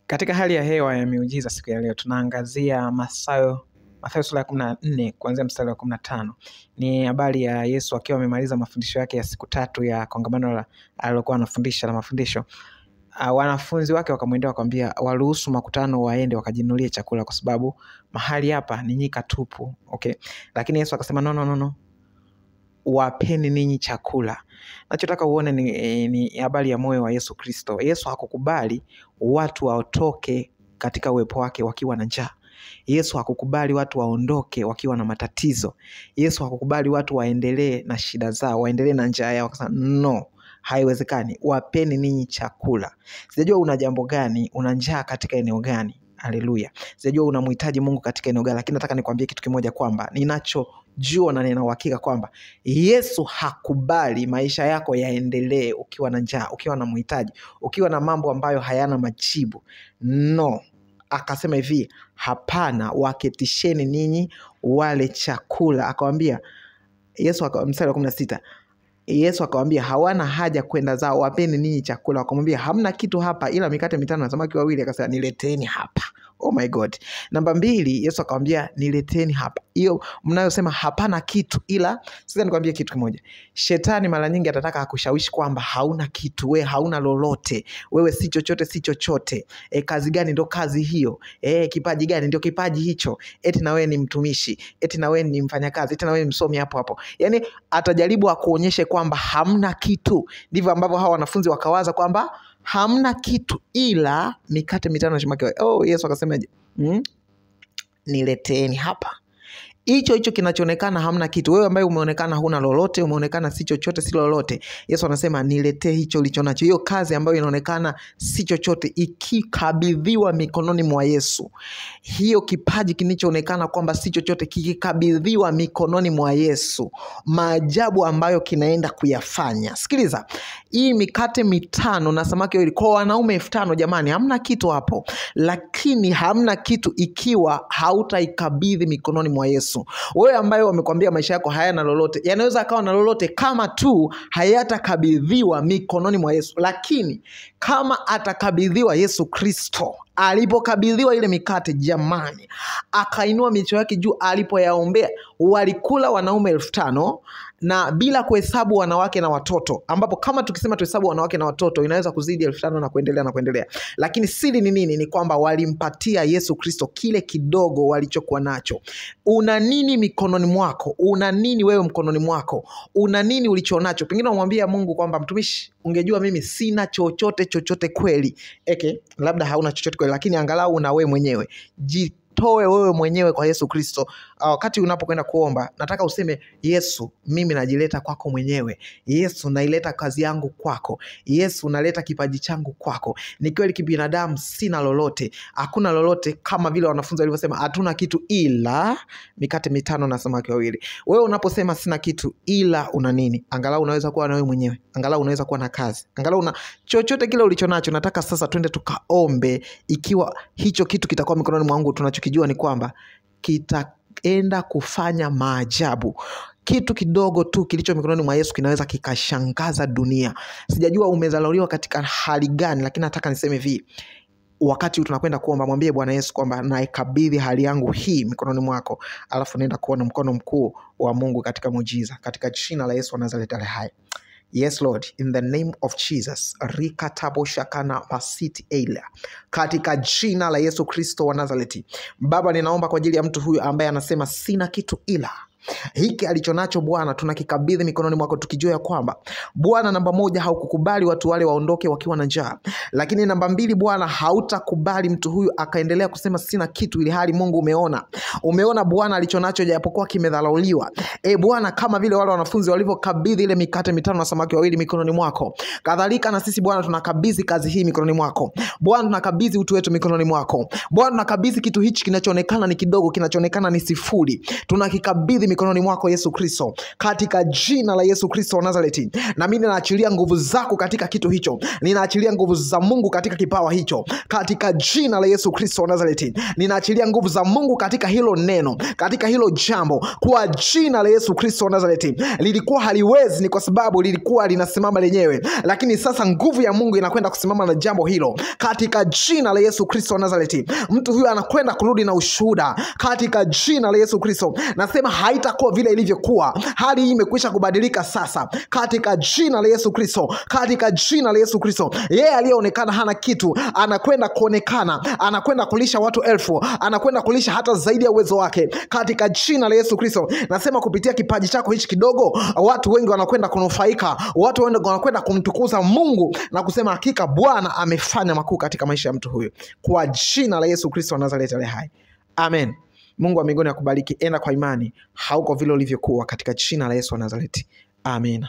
Katika hali ya hewa ya miujiza siku ya leo tunaangazia Mathayo sura ya 14 kuanzia mstari wa 15. Ni habari ya Yesu akiwa amemaliza mafundisho yake ya siku 3 ya kongamano alilokuwa anafundisha na mafundisho. Wanafunzi wake wakamwendea wakamwambia waruhusu makutano waende wakajinunulie chakula kwa sababu mahali hapa ni nyika tupu. Okay. Lakini Yesu akasema no. Wapeni ninyi chakula. Nachotaka uone ni habari ya moyo wa Yesu Kristo. Yesu hakukubali watu waotoke katika uwepo wake wakiwa na njaa. Yesu hakukubali watu waondoke wakiwa na matatizo. Yesu hakukubali watu waendelee na shida zao, waendelee na njaa yao. Akasema no, haiwezekani. Wapeni ninyi chakula. Sijajua una jambo gani, una njaa katika eneo gani. Haleluya. Sijajua unamhitaji Mungu katika eneo gani, lakini nataka nikwambie kitu kimoja kwamba ninachojua na nina uhakika kwamba Yesu hakubali maisha yako yaendelee ukiwa na njaa, ukiwa na mhitaji, ukiwa na mambo ambayo hayana majibu. No. Akasema hivi, hapana, waketisheni ninyi wale chakula. Akamwambia Yesu, mstari wa 16, Yesu akamwambia hawana haja kwenda zao, wapeni ninyi chakula. Akamwambia hamna kitu hapa ila mikate 5 na samaki 2. Akasema nileteni hapa. Oh my God. Namba 2, Yesu akamwambia nileteni hapa. Hiyo mnayosema hapana kitu ila, sasa nikwambie kitu kimoja. Shetani mara nyingi atataka akushawishi kwamba hauna kitu, wewe hauna lolote, wewe si chochote. Kazi gani ndo kazi hiyo? Kipaji gani ndio kipaji hicho? Eti na wewe ni mtumishi, eti na wewe ni mfanyakazi, eti na wewe ni msomi hapo. Yaani atajaribu akuonyeshe kwamba hamna kitu. Ndivyo ambavyo hawa wanafunzi wakawaza kwamba hamna kitu ila mikate 5 na samaki 2. Yesu akasemaje? Nileteni hapa. Hicho kinachoonekana hamna kitu. Wewe ambaye umeonekana huna lolote, umeonekana si chochote si lolote, Yesu anasema niletee hicho ulicho nacho. Hiyo kazi ambayo inaonekana si chochote ikikabidhiwa mikononi mwa Yesu. Hiyo kipaji kinachoonekana kwamba si chochote kikikabidhiwa mikononi mwa Yesu, maajabu ambayo kinaenda kuyafanya. Sikiliza. Hii mikate 5 na samaki 2 kwa wanaume 5,000 jamani, hamna kitu hapo. Lakini hamna kitu ikiwa hautaikabidhi mikononi mwa Yesu. Wewe ambaye wamekwambia maisha yako hayana lolote, yanaweza akawa na lolote kama tu hayatakabidhiwa mikononi mwa Yesu. Lakini kama atakabidhiwa Yesu Kristo, alipokabidhiwa ile mikate jamani, akainua micho yake juu alipoyaombea, walikula wanaume 5,000 na bila kuhesabu wanawake na watoto, ambapo kama tukisema tuhesabu wanawake na watoto inaweza kuzidi 5,000 na kuendelea. Lakini siri ni nini? Ni kwamba walimpatia Yesu Kristo kile kidogo walichokuwa nacho. Una nini mikononi mwako? Una nini wewe mkononi mwako? Una nini ulichonacho? Pengine unamwambia Mungu kwamba mtumishi, ungejua mimi sina chochote kweli. Labda hauna chochote kweli, lakini angalau una wewe mwenyewe. Jitoe wewe mwenyewe kwa Yesu Kristo. Wakati unapokwenda kuomba, nataka useme Yesu, mimi najileta kwako mwenyewe. Yesu, naileta kazi yangu kwako. Yesu, naleta kipaji changu kwako. Ni kweli kibinadamu sina lolote. Hakuna lolote, kama vile wanafunzi walivyosema hatuna kitu ila mikate 5 na samaki 2. Wewe unaposema sina kitu ila una nini? Angalau unaweza kuwa na wewe mwenyewe. Angalau unaweza kuwa na kazi. Angalau una chochote kile ulichonacho. Nataka sasa twende tukaombe ikiwa hicho kitu kitakuwa mikononi mwangu. Tunachokijua ni kwamba kitaenda kufanya maajabu. Kitu kidogo tu kilicho mikononi mwa Yesu kinaweza kikashangaza dunia. Sijajua umezaliwa katika hali gani, lakini nataka niseme hivi. Wakati tunakwenda kuomba, mwambie Bwana Yesu kwamba naikabidhi hali yangu hii mikononi mwako, alafu nenda kuona mkono mkuu wa Mungu katika muujiza, katika jina la Yesu wa Nazareti aliye hai. Yes Lord, in the name of Jesus. Rikatabo shakana pasiti eila. Katika jina la Yesu Kristo wa Nazareti. Baba, ninaomba kwa ajili ya mtu huyu ambaye anasema sina kitu ila hiki alichonacho Bwana tunakikabidhi mikononi mwako, tukijua ya kwamba Bwana, namba 1, haukukubali watu wale waondoke wakiwa na njaa. Lakini namba 2, Bwana, hautakubali mtu huyu akaendelea kusema sina kitu, ili hali Mungu umeona Bwana alichonacho japokuwa kimedharauliwa. Bwana, kama vile wale wanafunzi walivyokabidhi ile mikate 5 na samaki 2 mikononi mwako, kadhalika na sisi Bwana tunakabidhi kazi hii mikononi mwako. Bwana, tunakabidhi utu wetu mikononi mwako. Bwana, tunakabidhi kitu hichi kinachoonekana ni kidogo, kinachoonekana ni sifuri, tunakikabidhi mikononi mwako Yesu Kristo, katika jina la Yesu Kristo wa Nazareti. Na mimi ninaachilia nguvu zako katika kitu hicho. Ninaachilia nguvu za Mungu katika kipawa hicho, katika jina la Yesu Kristo wa Nazareti. Ninaachilia nguvu za Mungu katika hilo neno, katika hilo jambo, kwa jina la Yesu Kristo wa Nazareti. Lilikuwa haliwezi ni kwa sababu lilikuwa linasimama lenyewe, lakini sasa nguvu ya Mungu inakwenda kusimama na jambo hilo katika jina la Yesu Kristo wa Nazareti. Mtu huyu anakwenda kurudi na ushuhuda katika jina la Yesu Kristo. Nasema haitakuwa vile ilivyokuwa. Hali hii imekwisha kubadilika sasa katika jina la Yesu Kristo. Katika jina la Yesu Kristo. Yeye aliyeonekana hana kitu anakwenda kuonekana, anakwenda kulisha watu 1000, anakwenda kulisha hata zaidi ya uwezo wake katika jina la Yesu Kristo. Nasema kupitia kipaji chako hichi kidogo, watu wengi wanakwenda kunufaika, watu wengi wanakwenda kumtukuza Mungu na kusema hakika Bwana amefanya makuu katika maisha ya mtu huyu, kwa jina la Yesu Kristo wa Nazareti aliye hai. Amen. Mungu wa mbinguni akubariki. Enda kwa imani, hauko vile ulivyokuwa katika jina la Yesu wa Nazareti. Amen.